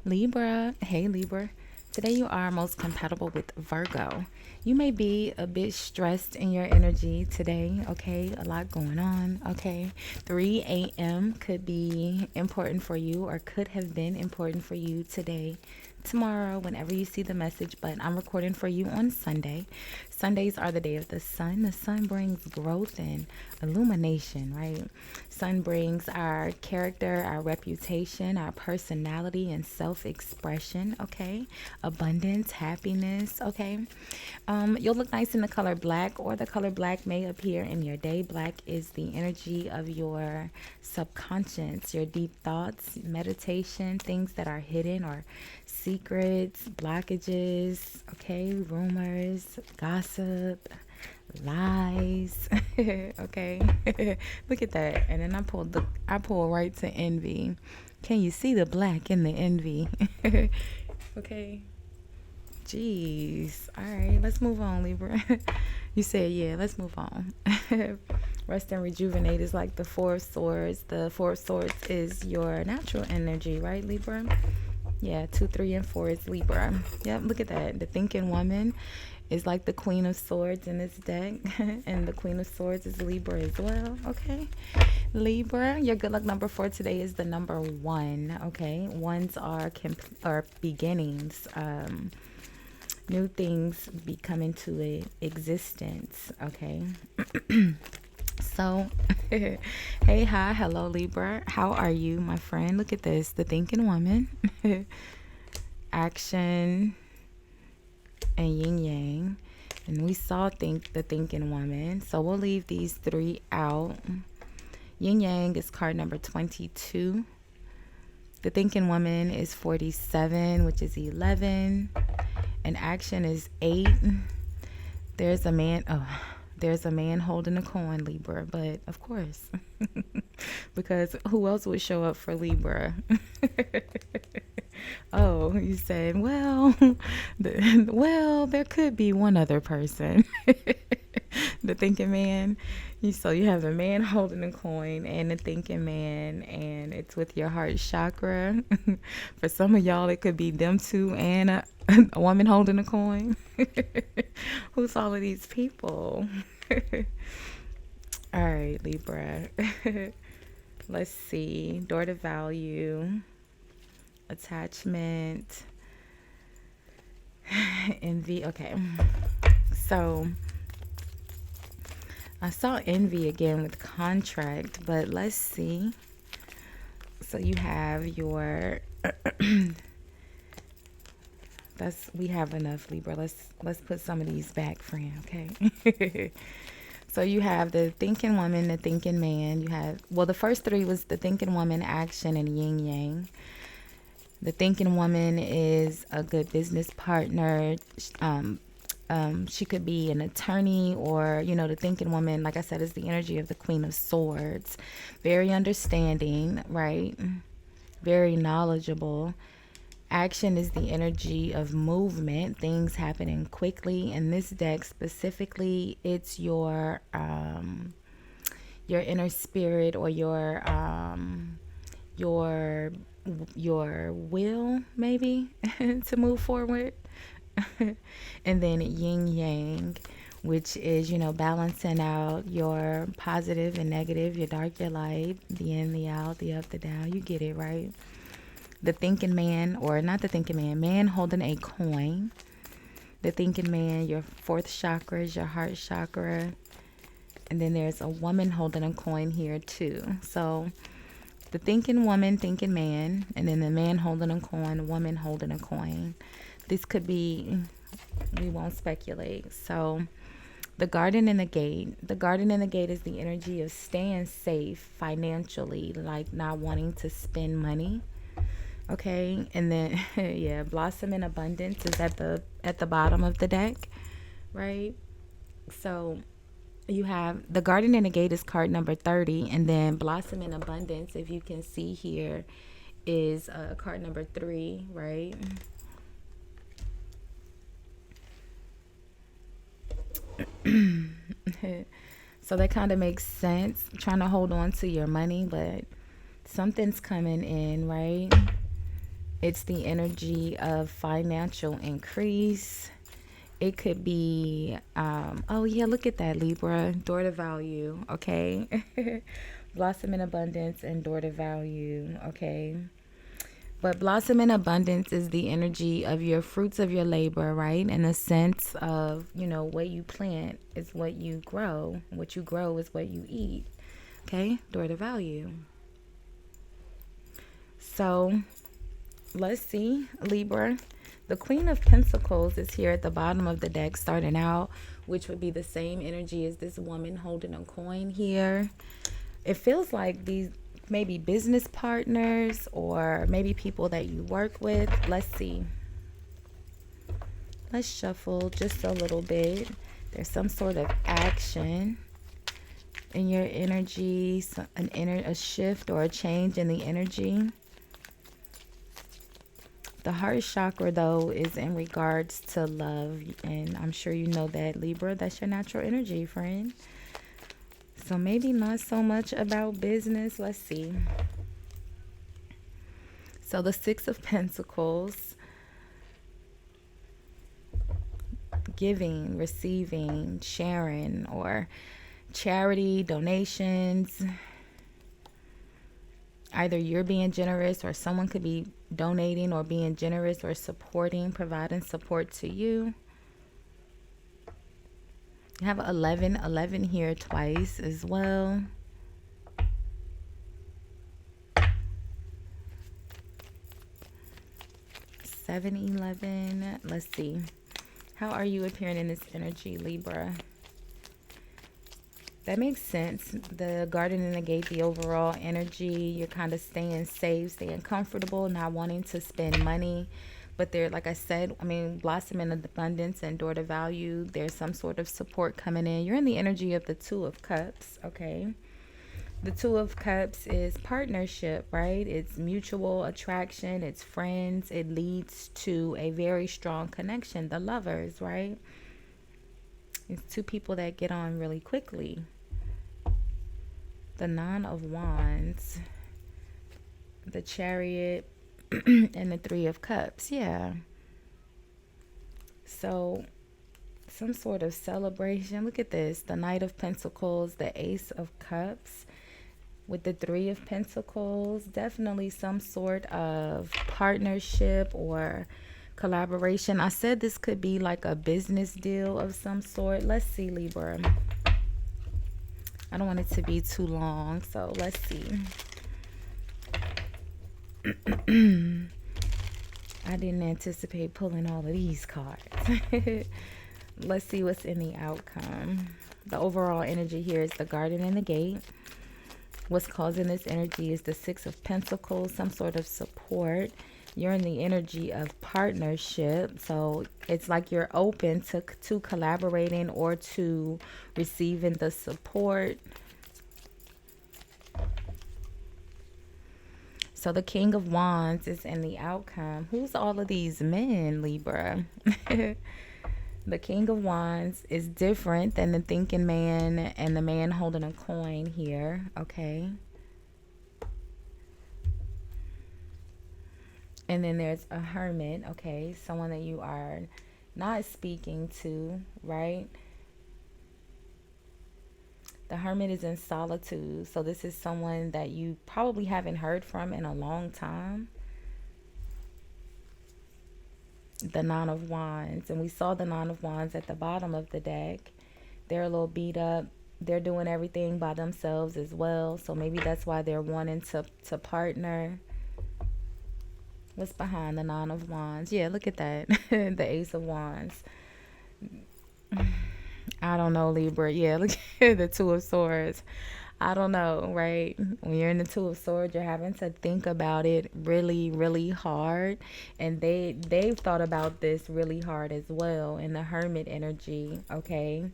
Libra, hey Libra. Today you are most compatible with Virgo. You may be a bit stressed in your energy today, okay? A lot going on, okay? 3 a.m. could be important for you or could have been important for you today, tomorrow, whenever you see the message. But I'm recording for you on Sunday. Sundays are the day of the sun. The sun brings growth and illumination, right? Sun brings our character, our reputation, our personality, and self expression, okay? Abundance, happiness, okay? You'll look nice in the color black, or the color black may appear in your day. Black is the energy of your subconscious, your deep thoughts, meditation, things that are hidden or secrets, blockages, okay? Rumors, gossip, lies. Okay. Look at that. And then I pull right to envy. Can you see the black in the envy? Okay. Jeez. All right, let's move on, Libra. You said, yeah, let's move on. Rest and rejuvenate is like the Four of Swords. The Four of Swords is your natural energy, right, Libra? Yeah, 2, 3, and 4 is Libra. Yep, look at that. The thinking woman is like the Queen of Swords in this deck. And the Queen of Swords is Libra as well. Okay. Libra, your good luck number for today is the number 1. Okay. Ones are beginnings. New things be coming to existence. Okay. So, hey, hi, hello, Libra. How are you, my friend? Look at this, the thinking woman, action, and yin yang. And we saw the thinking woman. So we'll leave these 3 out. Yin yang is card number 22. The thinking woman is 47, which is 11. And action is 8. There's a man. Oh, there's a man holding a coin, Libra, but of course, because who else would show up for Libra? Oh, you said, well, there could be one other person. The thinking man. So you have the man holding a coin and the thinking man, and it's with your heart chakra. For some of y'all, it could be them two and a woman holding a coin. Who's all of these people? All right, Libra. Let's see. Door to value, attachment, envy. Okay. So I saw envy again with contract, but let's see. So you have your we have enough, Libra. Let's put some of these back, friend, okay? So you have the thinking woman, the thinking man. You have, well, the first 3 was the thinking woman, action, and yin yang. The thinking woman is a good business partner. She could be an attorney, or, the thinking woman, like I said, is the energy of the Queen of Swords. Very understanding, right? Very knowledgeable. Action is the energy of movement, things happening quickly. In this deck specifically, it's your inner spirit, or your will, maybe, to move forward. And then yin yang, which is, balancing out your positive and negative, your dark, your light, the in, the out, the up, the down. You get it, right? The thinking man, or not the thinking man holding a coin. The thinking man, your 4th chakra is your heart chakra. And then there's a woman holding a coin here too. So the thinking woman, thinking man, and then the man holding a coin, woman holding a coin. This could be, we won't speculate. So the garden and the gate. The garden and the gate is the energy of staying safe financially, like not wanting to spend money. Okay, and then yeah, blossom in abundance is at the bottom of the deck, right? So you have the garden and the gate is card number 30, and then blossom in abundance, if you can see here, is card number 3, right? So that kind of makes sense. I'm trying to hold on to your money, but something's coming in, right? It's the energy of financial increase. It could be, oh yeah, look at that, Libra, door to value, okay? Blossom in abundance and door to value, okay? But blossom in abundance is the energy of your fruits of your labor, right? In a sense of, what you plant is what you grow. What you grow is what you eat, okay? Door to value. So let's see, Libra. The Queen of Pentacles is here at the bottom of the deck starting out, which would be the same energy as this woman holding a coin here. It feels like these maybe business partners or maybe people that you work with. Let's see. Let's shuffle just a little bit. There's some sort of action in your energy, a shift or a change in the energy. The heart chakra, though, is in regards to love. And I'm sure you know that, Libra. That's your natural energy, friend. So maybe not so much about business. Let's see. So the Six of Pentacles. Giving, receiving, sharing, or charity, donations. Either you're being generous or someone could be donating or being generous or supporting, providing support to you. You have 11 here twice as well. Seven, 11. Let's see. How are you appearing in this energy, Libra? That makes sense. The Garden in the Gate, the overall energy, you're kind of staying safe, staying comfortable, not wanting to spend money. But there, like I said, blossom in abundance and door to value. There's some sort of support coming in. You're in the energy of the Two of Cups, okay? The Two of Cups is partnership, right? It's mutual attraction. It's friends. It leads to a very strong connection. The Lovers, right? It's two people that get on really quickly. The Nine of Wands, the Chariot, and the Three of Cups. Yeah. So some sort of celebration. Look at this. The Knight of Pentacles, the Ace of Cups with the Three of Pentacles. Definitely some sort of partnership or collaboration. I said this could be like a business deal of some sort. Let's see, Libra. I don't want it to be too long, so let's see. I didn't anticipate pulling all of these cards. Let's see what's in the outcome. The overall energy here is the Garden in the Gate. What's causing this energy is the Six of Pentacles, some sort of support. You're in the energy of partnership. So it's like you're open to collaborating or to receiving the support. So the King of Wands is in the outcome. Who's all of these men, Libra? The King of Wands is different than the thinking man and the man holding a coin here, okay? And then there's a hermit, okay? Someone that you are not speaking to, right? The hermit is in solitude. So this is someone that you probably haven't heard from in a long time. The Nine of Wands. And we saw the Nine of Wands at the bottom of the deck. They're a little beat up. They're doing everything by themselves as well. So maybe that's why they're wanting to partner. What's behind the Nine of Wands? Yeah, look at that. The Ace of Wands. I don't know, Libra. Yeah, look at the Two of Swords. I don't know, right? When you're in the Two of Swords, you're having to think about it really, really hard. And they've thought about this really hard as well in the Hermit energy, okay?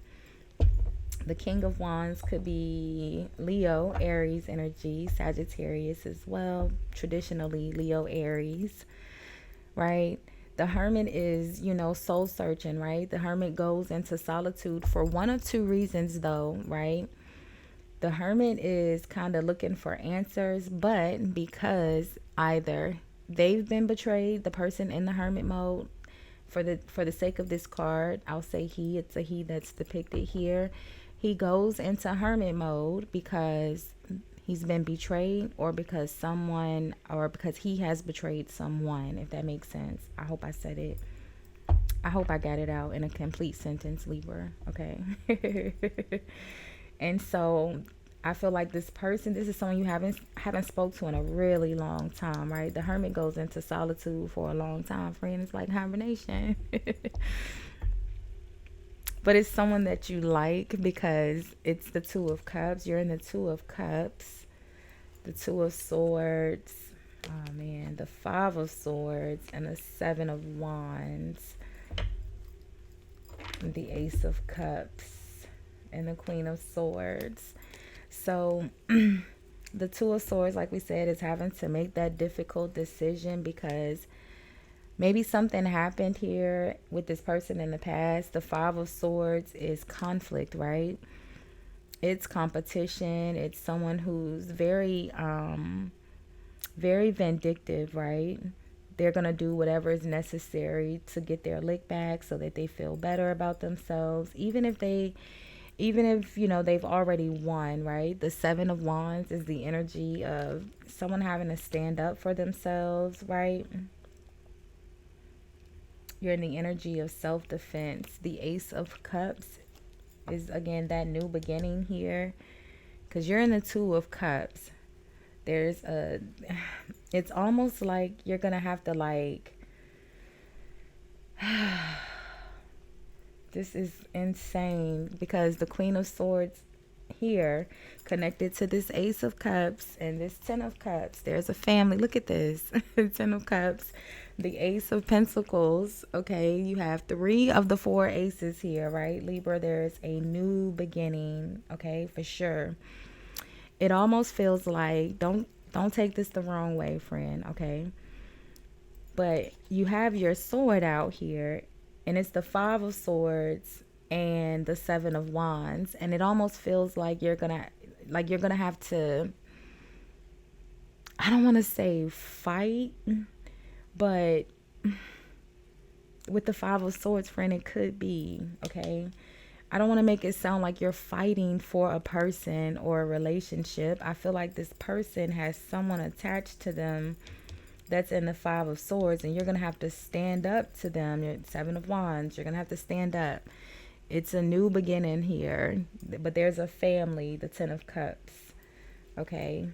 The King of Wands could be Leo, Aries energy, Sagittarius as well. Traditionally, Leo, Aries, right? The Hermit is, soul searching, right? The Hermit goes into solitude for one of two reasons, though, right? The Hermit is kind of looking for answers, but because either they've been betrayed, the person in the hermit mode. For the sake of this card, I'll say he. It's a he that's depicted here. He goes into hermit mode because he's been betrayed, or because someone, or because he has betrayed someone, if that makes sense. I hope I said it. I hope I got it out in a complete sentence, Libra. Okay. And so I feel like this person, this is someone you haven't spoke to in a really long time, right? The hermit goes into solitude for a long time, friend. It's like hibernation. But it's someone that you like because it's the Two of Cups. You're in the Two of Cups, the Two of Swords. Oh man, the Five of Swords and the Seven of Wands, the Ace of Cups, and the Queen of Swords. So the Two of Swords, like we said, is having to make that difficult decision because maybe something happened here with this person in the past. The Five of Swords is conflict, right? It's competition. It's someone who's very, very vindictive, right? They're going to do whatever is necessary to get their lick back so that they feel better about themselves, even if they've already won, right? The Seven of Wands is the energy of someone having to stand up for themselves, right? You're in the energy of self-defense. The Ace of Cups is, again, that new beginning here, because you're in the Two of Cups. It's almost like you're going to have to, like, this is insane, because the Queen of Swords here connected to this Ace of Cups and this Ten of Cups, there's a family. Look at this. Ten of Cups, the Ace of Pentacles. Okay, you have three of the four aces here, right, Libra? There's a new beginning, okay, for sure. It almost feels like, don't take this the wrong way, friend, okay? But you have your sword out here, and it's the Five of Swords and the Seven of Wands, and it almost feels like you're gonna have to, I don't want to say fight, but with the Five of Swords, friend, it could be, okay? I don't want to make it sound like you're fighting for a person or a relationship. I feel like this person has someone attached to them that's in the Five of Swords, and you're going to have to stand up to them. You're Seven of Wands. You're going to have to stand up. It's a new beginning here, but there's a family, the Ten of Cups, okay?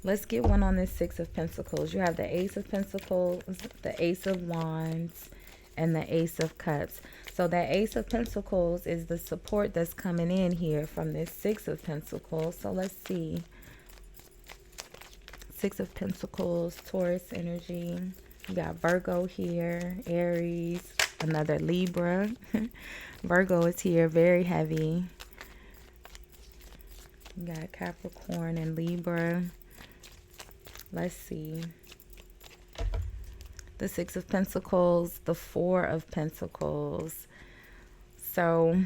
Let's get one on this Six of Pentacles. You have the Ace of Pentacles, the Ace of Wands, and the Ace of Cups. So that Ace of Pentacles is the support that's coming in here from this Six of Pentacles. So let's see. Six of Pentacles, Taurus energy. You got Virgo here, Aries, another Libra. Virgo is here, very heavy. You got Capricorn and Libra. Let's see. The Six of Pentacles, the Four of Pentacles. So,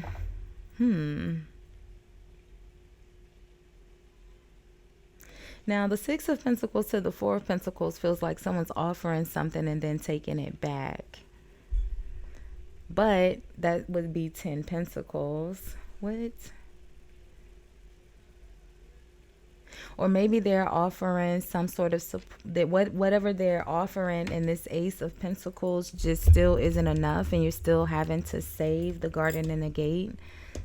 Now, the Six of Pentacles to the Four of Pentacles feels like someone's offering something and then taking it back. But that would be 10 Pentacles. What? Or maybe they're offering some sort of whatever they're offering in this Ace of Pentacles just still isn't enough, and you're still having to save the garden and the gate,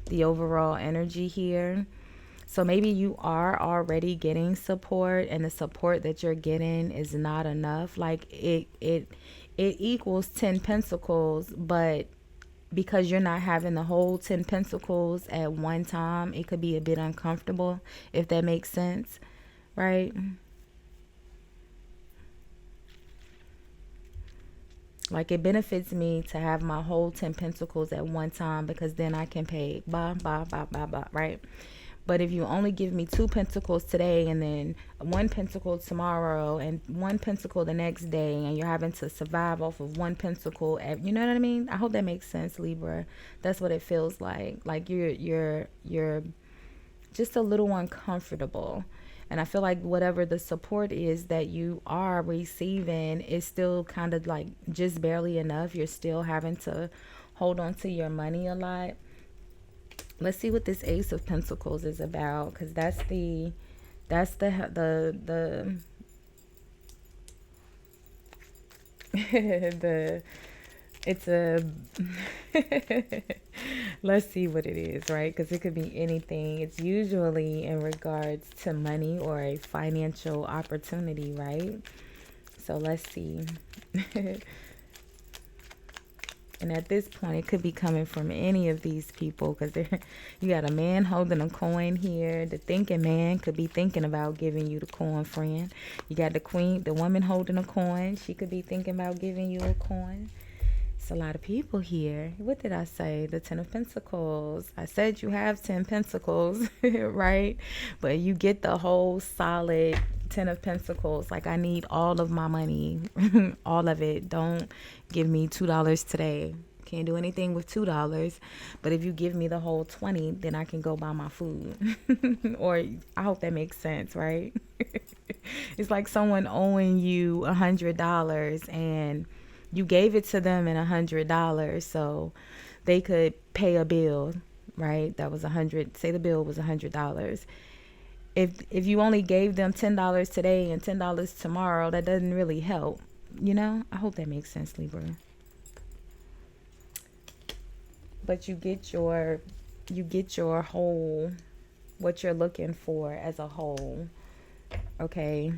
the overall energy here. So maybe you are already getting support, and the support that you're getting is not enough. Like it equals 10 Pentacles, but because you're not having the whole 10 Pentacles at one time, it could be a bit uncomfortable, if that makes sense, right? Like, it benefits me to have my whole 10 Pentacles at one time, because then I can pay right? But if you only give me 2 Pentacles today, and then 1 Pentacle tomorrow, and 1 Pentacle the next day, and you're having to survive off of 1 Pentacle, you know what I mean? I hope that makes sense, Libra. That's what it feels like. Like you're just a little uncomfortable. And I feel like whatever the support is that you are receiving is still kind of like just barely enough. You're still having to hold on to your money a lot. Let's see what this Ace of Pentacles is about, because that's the the it's a let's see what it is, right? Because it could be anything. It's usually in regards to money or a financial opportunity, right? So let's see. And at this point, it could be coming from any of these people, because you got a man holding a coin here. The thinking man could be thinking about giving you the coin, friend. You got the queen, the woman holding a coin. She could be thinking about giving you a coin. It's a lot of people here. What did I say? The Ten of Pentacles. I said you have 10 Pentacles, right? But you get the whole solid Ten of Pentacles. Like, I need all of my money, all of it. Don't give me $2 today. Can't do anything with $2. But if you give me the whole 20, then I can go buy my food. Or I hope that makes sense, right? It's like someone owing you $100 and you gave it to them in $100 so they could pay a bill, right? That was say the bill was $100. If you only gave them $10 today and $10 tomorrow, that doesn't really help, you know? I hope that makes sense, Libra. But you get your whole, what you're looking for as a whole. Okay.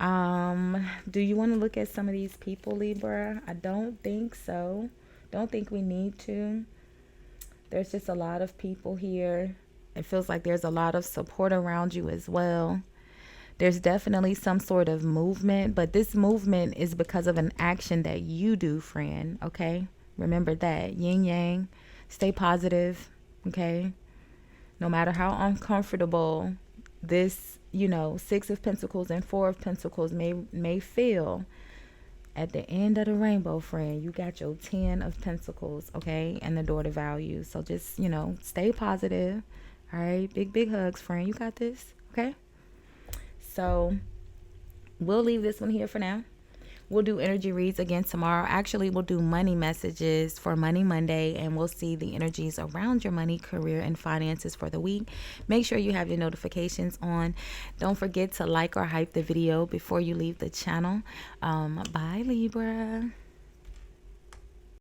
Do you want to look at some of these people, Libra? I don't think so. Don't think we need to. There's just a lot of people here. It feels like there's a lot of support around you as well. There's definitely some sort of movement, but this movement is because of an action that you do, friend, okay? Remember that. Yin yang. Stay positive, okay? No matter how uncomfortable this, Six of Pentacles and Four of Pentacles may feel, at the end of the rainbow, friend, you got your 10 of Pentacles, okay? And the door to value. So just, stay positive. All right? Big hugs, friend. You got this, okay? So we'll leave this one here for now. We'll do energy reads again tomorrow. Actually, we'll do money messages for Money Monday, and we'll see the energies around your money, career, and finances for the week. Make sure you have your notifications on. Don't forget to like or hype the video before you leave the channel. Bye, Libra.